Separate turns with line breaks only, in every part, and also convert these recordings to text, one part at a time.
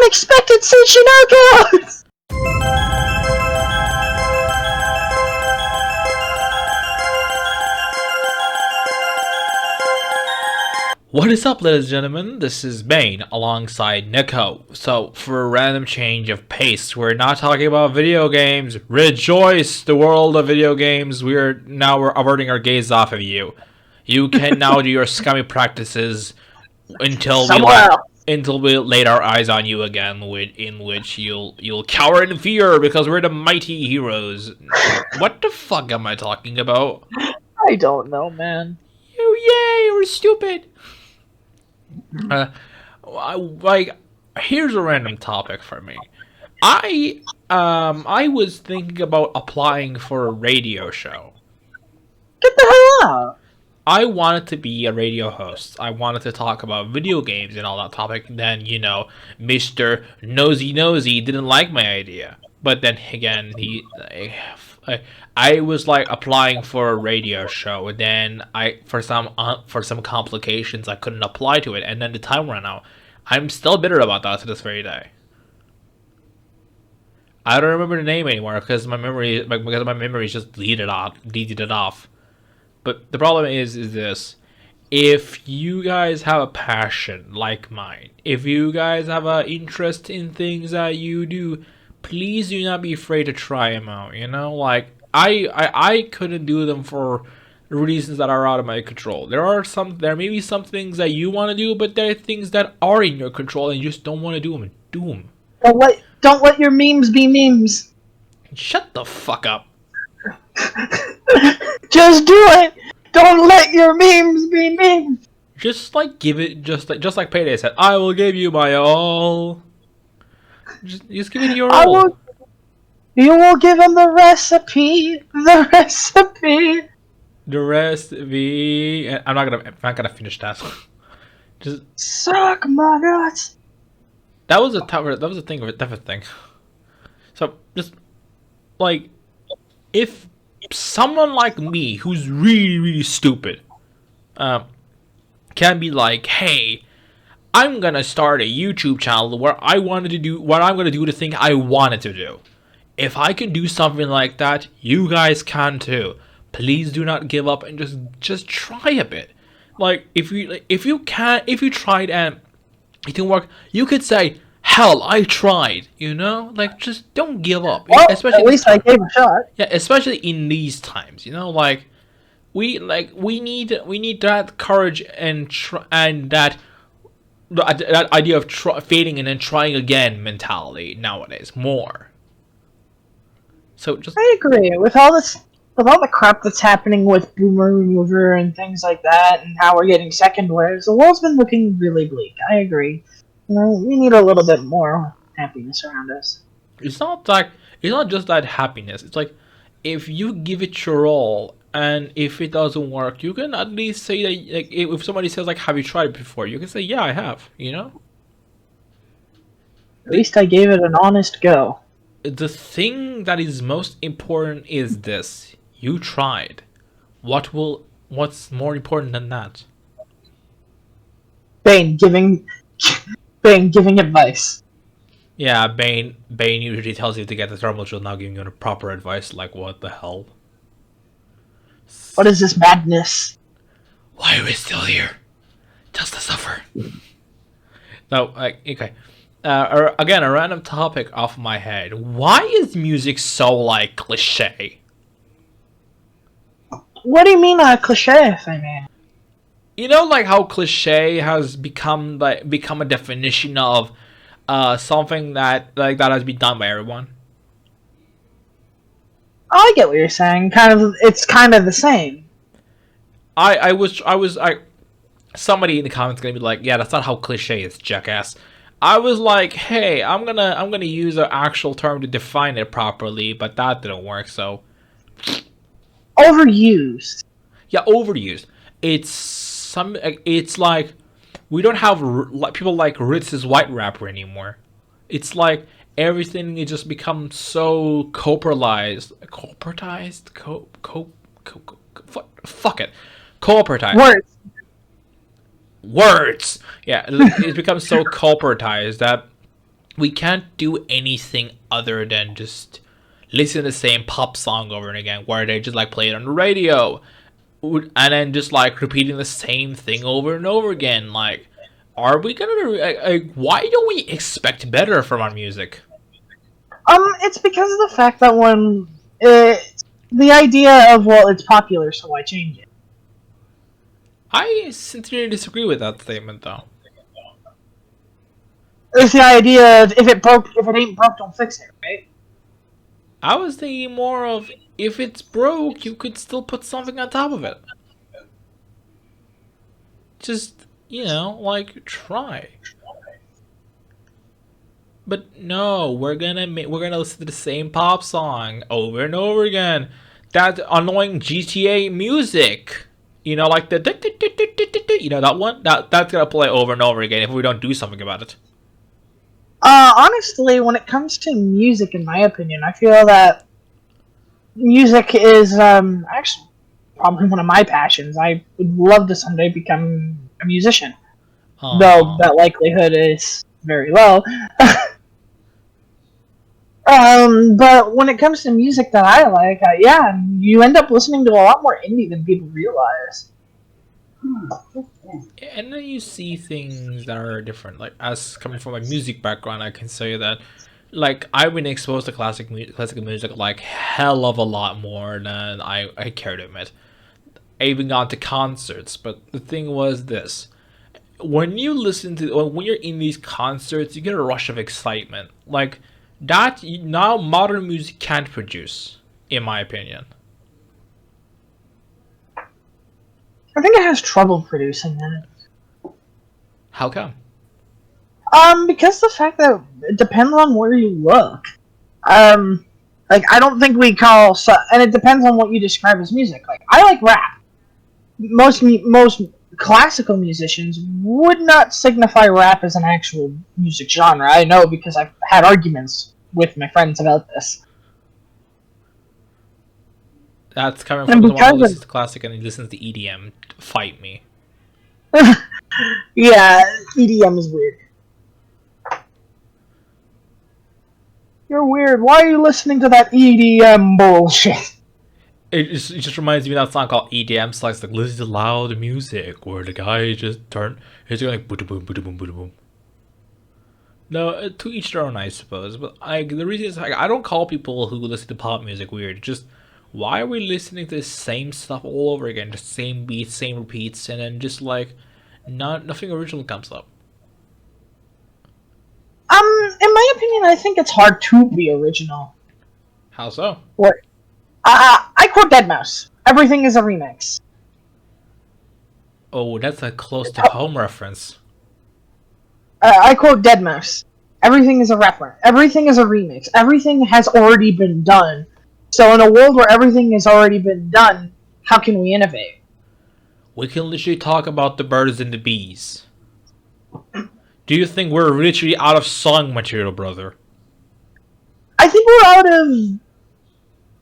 unexpected Tsuchinoko!
What is up, ladies and gentlemen? This is Bane alongside Nico. So, for a random change of pace, we're not talking about video games. Rejoice, the world of video games. We're averting our gaze off of you. You can now do your scummy practices until we laid our eyes on you again, in which you'll cower in fear because we're the mighty heroes. What the fuck am I talking about?
I don't know, man.
Yay, we're stupid. Here's a random topic for me. I was thinking about applying for a radio show.
Get the hell out!
I wanted to be a radio host. I wanted to talk about video games and all that topic. Then, Mr. Nosy didn't like my idea. But then again, I was like applying for a radio show. And then for some complications, I couldn't apply to it. And then the time ran out. I'm still bitter about that to this very day. I don't remember the name anymore because my memory just deleted it off. But the problem is this. If you guys have a passion like mine, if you guys have an interest in things that you do, please do not be afraid to try them out, I couldn't do them for reasons that are out of my control. There may be some things that you want to do, but there are things that are in your control and you just don't want to do them. Do them.
Don't let your memes be memes.
Shut the fuck up.
Just do it! Don't let your memes be memes!
Just like Payday said, I will give you my all. Just give it your all.
You will give him the recipe. The recipe.
The recipe. I'm not gonna finish that. Just
suck my nuts.
That was a different thing. So just like if someone like me who's really, really stupid can be like, hey, I'm gonna start a YouTube channel where I'm gonna do the thing I wanted to do. If I can do something like that, you guys can too. Please do not give up and just try a bit. Like if you tried and it didn't work, you could say, hell, I tried, just don't give up.
Well, especially at least I gave a shot.
Yeah, especially in these times, we need that courage and that idea of failing and then trying again mentality nowadays more. So
I agree with all the crap that's happening with Boomer Remover and things like that, and how we're getting second waves. The world's been looking really bleak. I agree. We need a little bit more happiness around us.
It's not just that happiness. It's like if you give it your all, and if it doesn't work, you can at least say that. Like if somebody says like, "Have you tried it before?" You can say, "Yeah, I have."
At least I gave it an honest go.
The thing that is most important is this: you tried. What's more important than that?
Bane giving advice.
Yeah, Bane usually tells you to get the thermal shield, now giving you proper advice. Like, what the hell?
What is this madness?
Why are we still here? Just to suffer. No, okay. Again, a random topic off my head. Why is music so, cliche?
What do you mean, cliche, if I may?
How cliche has become a definition of something that has been done by everyone.
I get what you're saying. It's kind of the same.
Somebody in the comments gonna be like, yeah, that's not how cliche is, jackass. I was like, hey, I'm gonna use an actual term to define it properly, but that didn't work. So
overused.
Yeah, overused. It's like we don't have people like Ritz's white rapper anymore. It's like everything it just becomes so corporatized. Fuck it. Corporatized. Words. Yeah, it becomes so corporatized that we can't do anything other than just listen to the same pop song over and again, where they just like play it on the radio, and then just like repeating the same thing over and over again. Like, are we gonna why don't we expect better from our music?
It's because of the fact that when the idea of, well, it's popular, so why change it?
I sincerely disagree with that statement, though.
It's the idea of, if it ain't broke, don't fix it, right?
I was thinking more of, if it's broke, you could still put something on top of it. Just, like, try. But no, we're gonna listen to the same pop song over and over again. That annoying GTA music, like the that one. That's gonna play over and over again if we don't do something about it.
Honestly, when it comes to music, in my opinion, I feel that music is actually probably one of my passions. I would love to someday become a musician, though that likelihood is very low. But when it comes to music that I like, yeah, you end up listening to a lot more indie than people realize.
And then you see things that are different. Like, as coming from a music background, I can say that, like, I've been exposed to classical music like hell of a lot more than I care to admit. I even gone to concerts, but the thing was this: when you're in these concerts, you get a rush of excitement, like that. Now modern music can't produce, in my opinion.
I think it has trouble producing that.
How come?
Because the fact that it depends on where you look. Like, I don't think we call, and it depends on what you describe as music. Like, I like rap. Most classical musicians would not signify rap as an actual music genre. I know, because I've had arguments with my friends about this.
That's coming from the one who listens to classic and he listens to EDM. Fight me.
Yeah, EDM is weird. You're weird. Why are you listening to that EDM bullshit?
It just reminds me of that song called EDM. It's like listen to loud music where the guy he's going like boom boom boom boom boom boom. No, to each their own, I suppose. But the reason is, I don't call people who listen to pop music weird. Just, why are we listening to the same stuff all over again? Just same beats, same repeats, and then just like nothing original comes up.
In my opinion, I think it's hard to be original.
How so?
What? I quote Deadmau5. Everything is a remix.
Oh, that's a close to home reference.
I quote Deadmau5. Everything is a reference. Everything is a remix. Everything has already been done. So in a world where everything has already been done, how can we innovate?
We can literally talk about the birds and the bees. Do you think we're literally out of song material, brother?
I think we're out of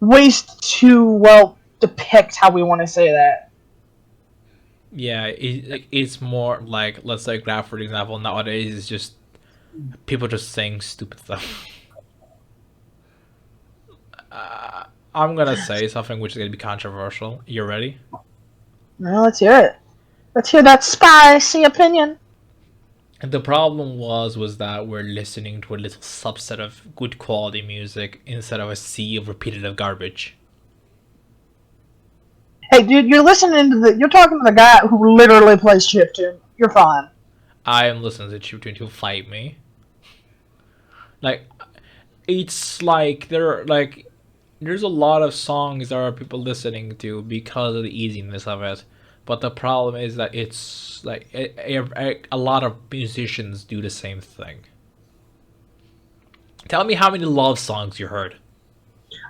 ways to, well, depict how we want to say that.
Yeah, it's more like, let's say, graph, for example, nowadays is just people just saying stupid stuff. I'm gonna say something which is gonna be controversial. You ready?
Well, let's hear it. Let's hear that spicy opinion.
And the problem was that we're listening to a little subset of good quality music instead of a sea of repetitive garbage.
Hey, dude, you're talking to the guy who literally plays chiptune. You're fine.
I am listening to chiptune to fight me. Like, it's like there's a lot of songs that are people listening to because of the easiness of it. But the problem is that it's like a lot of musicians do the same thing. Tell me how many love songs you heard.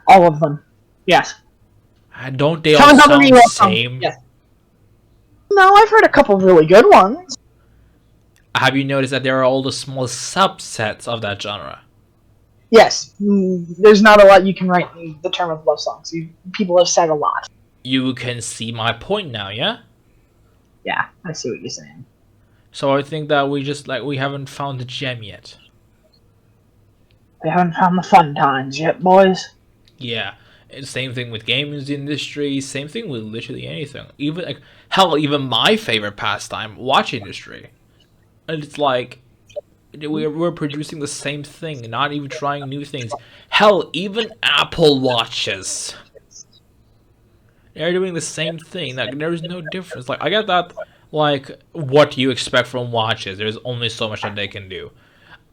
All of them. Yes.
Don't they all sound the same?
Yes. No, I've heard a couple really good ones.
Have you noticed that there are all the small subsets of that genre?
Yes. There's not a lot you can write in the term of love songs. People have said a lot.
You can see my point now, yeah?
Yeah, I see what you're saying.
So I think that we haven't found the gem yet.
We haven't found the fun times yet, boys.
Yeah. And same thing with games industry. Same thing with literally anything. Even like hell, even my favorite pastime, watch industry. And it's like we're producing the same thing, not even trying new things. Hell, even Apple Watches. They're doing the same thing. Like there's no difference. Like I get that. Like what do you expect from watches? There's only so much that they can do.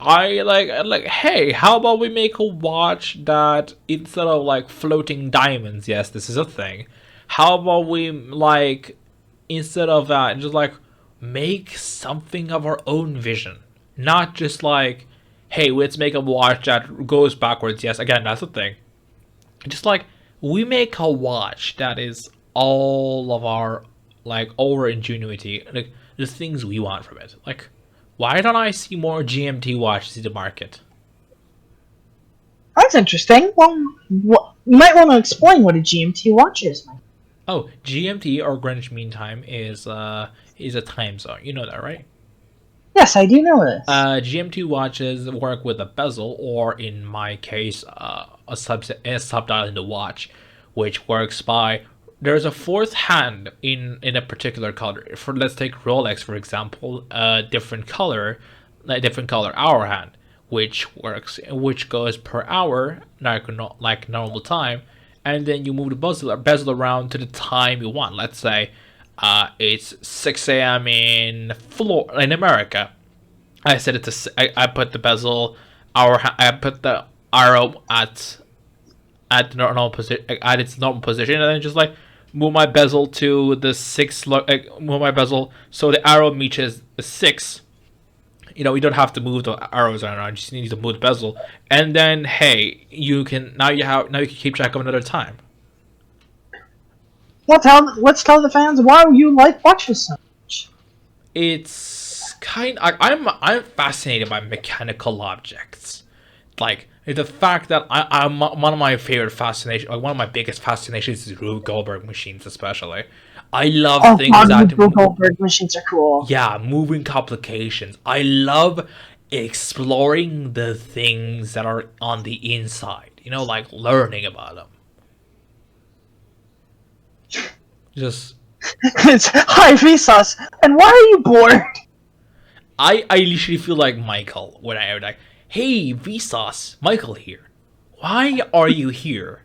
I like. Hey, how about we make a watch that instead of like floating diamonds? Yes, this is a thing. How about we like instead of that, just like make something of our own vision, not just like, hey, let's make a watch that goes backwards. Yes, again, that's the thing. Just like we make a watch that is all of our like our ingenuity, like the things we want from it. Like, why don't I see more GMT watches in the market?
That's interesting. Well, you might want to explain what a GMT watch is.
Oh, GMT or Greenwich Mean Time is a time zone. You know that, right?
Yes, I do know this.
GMT watches work with a bezel, or in my case, a subdial in the watch, which works by there's a fourth hand in a particular color. For let's take Rolex for example, a different color hour hand, which goes per hour, like normal time, and then you move the bezel around to the time you want. Let's say it's 6 a.m. in America. I set it to I put the bezel I put the arrow at the normal position, at its normal position, and then just like move my bezel to the move my bezel so the arrow reaches the 6. You know, you don't have to move the arrows around. You just need to move the bezel, and then hey, you can now you can keep track of another time.
Let's tell the fans why you like watches so much.
It's I'm fascinated by mechanical objects, like the fact that I'm one of my favorite fascinations, like one of my biggest fascinations is Rube Goldberg machines, especially. I love things that
Rube Goldberg machines are cool.
Yeah, moving complications. I love exploring the things that are on the inside. You know, like learning about them. Just
It's hi Vsauce, and why are you bored?
I literally feel like Michael when I like, hey Vsauce, Michael here. Why are you here?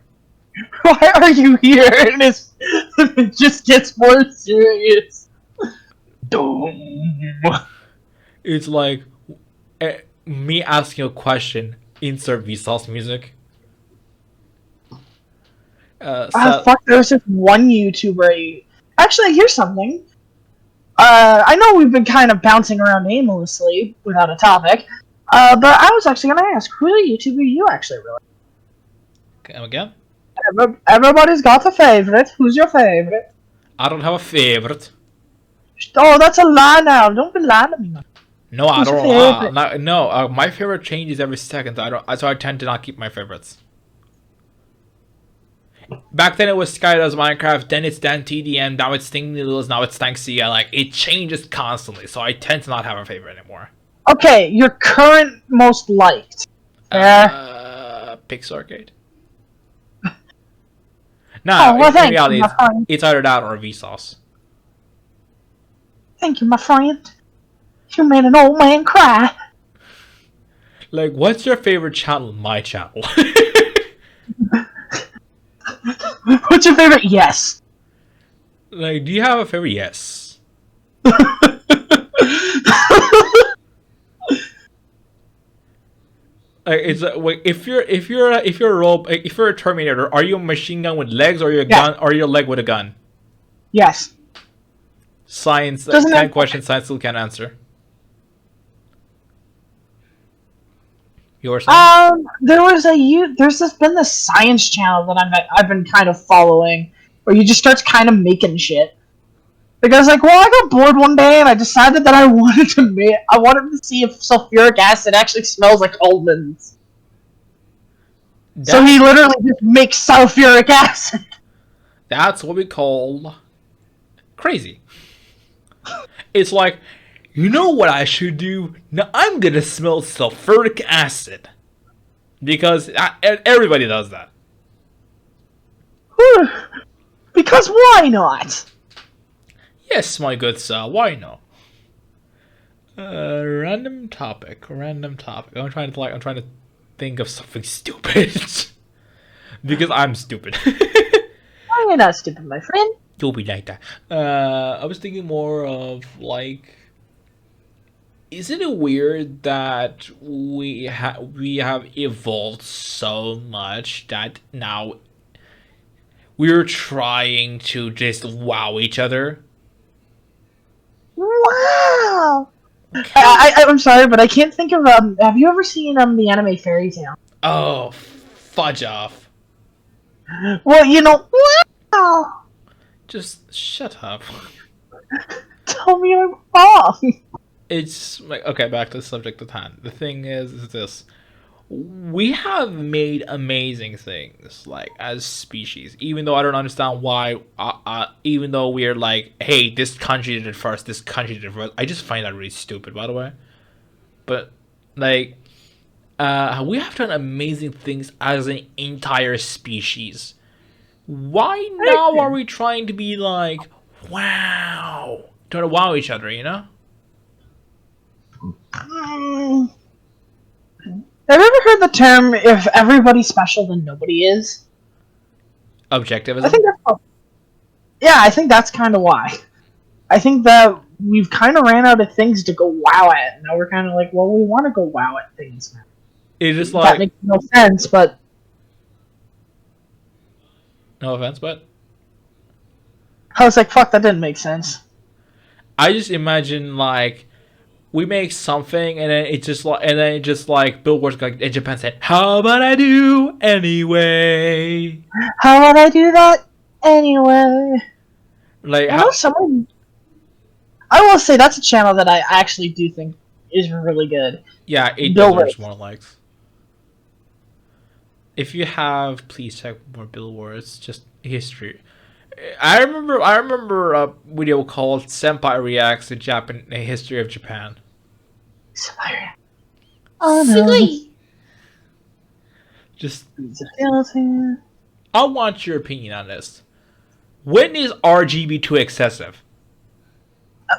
Why are you here? And it just gets more serious. Doom.
It's like me asking a question. Insert Vsauce music.
Fuck! There was this one YouTuber. Actually, here's something. I know we've been kind of bouncing around aimlessly without a topic, but I was actually going to ask, who the YouTuber you actually really like?
Come again?
Everybody's got a favorite. Who's your favorite?
I don't have a favorite.
Oh, that's a lie now. Don't be lying to me.
No, I
Who's your
don't.
favorite?
No, my favorite changes every second. So I tend to not keep my favorites. Back then it was Sky Does Minecraft, then it's Dan TDM, now it's Sting Noodles, now it's Stanxia. Like, it changes constantly, so I tend to not have a favorite anymore.
Okay, your current most liked.
Pix Arcade. No, in reality, it's either that or Vsauce.
Thank you, my friend. You made an old man cry.
Like, what's your favorite channel? My channel.
What's your favorite? Yes.
Like, do you have a favorite? Yes. Like, it's like, if you're a Terminator, are you a machine gun with legs, or are you a gun, or are you a leg with a gun?
Yes.
Science. 10 questions science still can't answer. Yours?
There's been this science channel that I've been kind of following, where you just start kind of making shit. Because like, well, I got bored one day and I decided that I wanted to see if sulfuric acid actually smells like almonds. So he literally just makes sulfuric acid.
That's what we call crazy. It's like, you know what I should do? Now I'm gonna smell sulfuric acid. Because everybody does that.
Because why not?
Yes, my good sir, why not? Random topic. I'm trying to think of something stupid. Because I'm stupid.
Oh, you're not stupid, my friend.
You'll be like that. I was thinking more of like, isn't it weird that we have evolved so much that now we're trying to just wow each other?
Wow. I'm sorry, but I can't think of have you ever seen the anime Fairy Tail?
Oh, fudge off.
Well, you know, wow.
Just shut up.
Tell me I'm wrong.
It's like, okay, back to the subject at hand. The thing is this. We have made amazing things, like, as species. Even though I don't understand why, even though we're like, hey, this country did it first, this country did it first. I just find that really stupid, by the way. But, like, we have done amazing things as an entire species. Why now are we trying to be like, wow? Trying to wow each other, you know?
Have you ever heard the term, if everybody's special, then nobody is?
Objectivism?
I think that's... Yeah, I think that's kind of why. I think that we've kind of ran out of things to go wow at, and now we're kind of like, well, we want to go wow at things now.
It's just
That
like...
makes no sense, but...
No offense, but...
I was like, fuck, that didn't make sense.
I just imagine, like, we make something, and then it just like billboards like in Japan said, "How about I do anyway?"
How would I do that anyway?
Like,
I know someone. I will say that's a channel that I actually do think is really good.
yeah, it
Billboards.
deserves more likes. If you have, please check more billboards. Just history. I remember a video called "Senpai Reacts to Japan History of Japan."
Oh no!
Just, I want your opinion on this. When is RGB too excessive?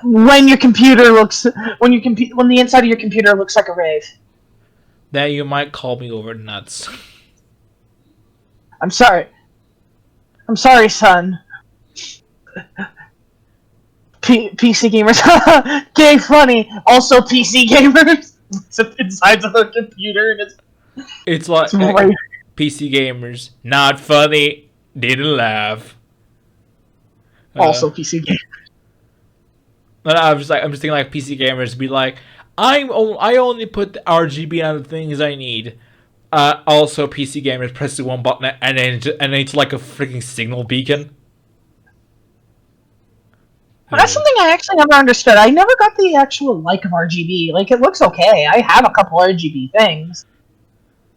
When your computer looks, when the inside of your computer looks like a rave.
Then you might call me over nuts.
I'm sorry. I'm sorry, son. PC gamers. Gay funny. Also PC gamers. It's inside of the computer and
It's like
right.
PC gamers, not funny, didn't laugh.
Also PC gamers.
But I'm just thinking like PC gamers be like, I only put the RGB on the things I need. Also PC gamers press the one button and then it's like a freaking signal beacon.
That's something I actually never understood. I never got the actual like of RGB. Like, it looks okay. I have a couple RGB things.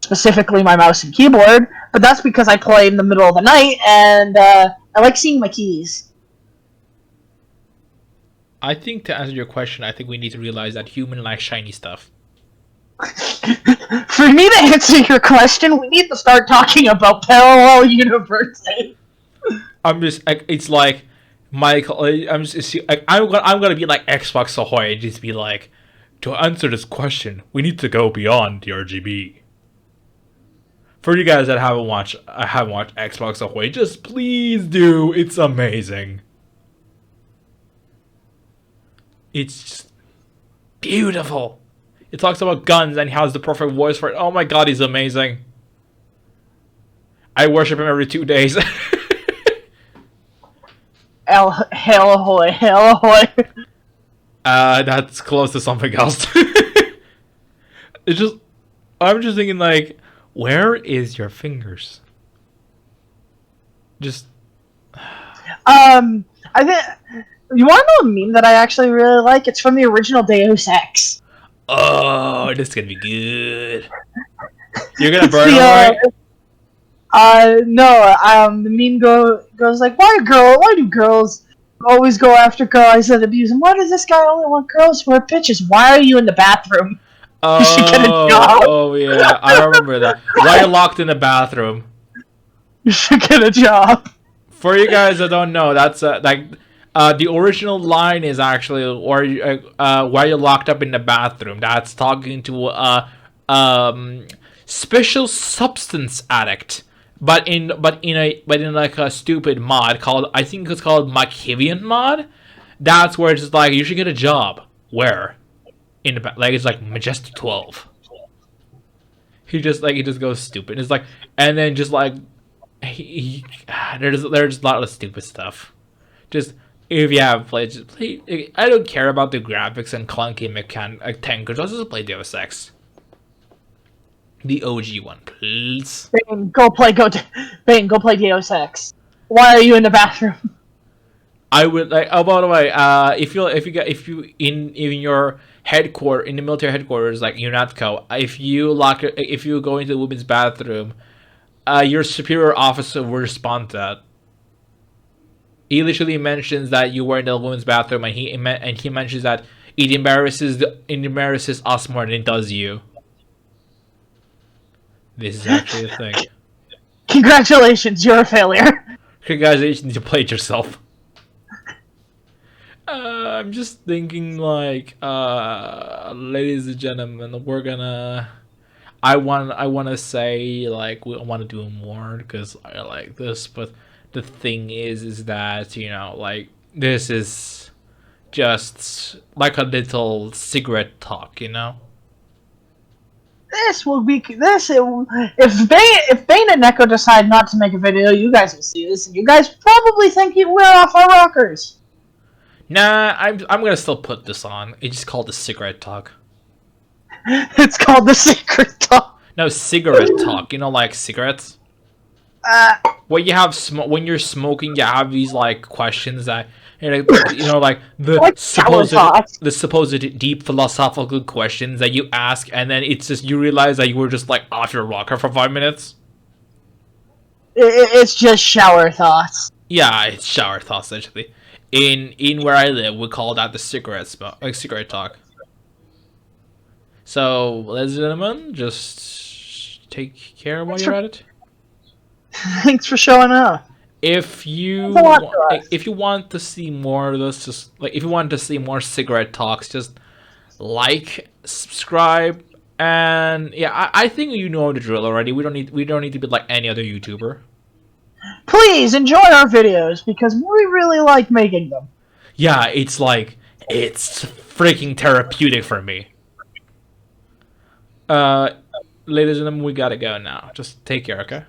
Specifically my mouse and keyboard. But that's because I play in the middle of the night, and I like seeing my keys.
I think to answer your question, I think we need to realize that human likes shiny stuff.
For me to answer your question, we need to start talking about parallel universes.
I'm just, it's like, Michael, I'm gonna be like Xbox Ahoy and just be like, to answer this question, we need to go beyond the RGB. For you guys that haven't watched Xbox Ahoy, just please do. It's amazing. It's just beautiful. It talks about guns and he has the perfect voice for it. Oh my god, he's amazing. I worship him every 2 days.
Hell ahoy, hell ahoy.
That's close to something else. It's just, I'm just thinking like, where is your fingers? Just.
I think, you want to know a meme that I actually really like? It's from the original Deus Ex.
Oh, this is gonna be good. You're gonna burn it,
no, the meme goes like, why do girls always go after guys that abuse them? Why does this guy only want girls who are bitches? Why are you in the bathroom? You should get a job.
Oh yeah, I remember that. Why you locked in the bathroom?
You should get a job.
For you guys that don't know, that's the original line is actually why you locked up in the bathroom. That's talking to special substance addict, but in like a stupid mod called, I think it's called Machiavellian mod. That's where it's just like you should get a job. Where? In the like it's like Majestic 12. He just goes stupid. It's like, and then just like there's a lot of stupid stuff. Just if you have played, just play. I don't care about the graphics and clunky mechanic tankers. I'll just play Deus Ex, the OG one, please.
Bane, go play Deus Ex. Why are you in the bathroom?
I would like. Oh, by the way, if you in your headquarters, in the military headquarters like UNATCO, if you go into the women's bathroom, your superior officer will respond to that. He literally mentions that you were in the women's bathroom, and he mentions that it embarrasses us more than it does you. This is actually a thing.
Congratulations, you're a failure.
Congratulations, you played yourself. I'm just thinking, like, ladies and gentlemen, we're gonna. I want to say, like, I want to do more because I like this, but the thing is that, you know, like, this is just like a little cigarette talk, you know.
If Bane and Neko decide not to make a video, you guys will see this, and you guys probably think we're off our rockers.
Nah, I'm gonna still put this on. It's just called the cigarette talk.
It's called the secret talk.
No, cigarette talk. You know, like cigarettes. When you're smoking, you have these like questions that like
like
the supposed deep philosophical questions that you ask, and then it's just you realize that you were just like off your rocker for 5 minutes.
It's just shower thoughts.
Yeah, it's shower thoughts actually. In where I live, we call that the cigarette talk. So, ladies and gentlemen, just take care while you're at it.
Thanks for showing up.
If you want to see more of this, just like if you want to see more cigarette talks, just like, subscribe, and yeah, I think you know the drill already. We don't need to be like any other YouTuber.
Please enjoy our videos because we really like making them.
Yeah, it's freaking therapeutic for me. Ladies and gentlemen, we gotta go now. Just take care, okay?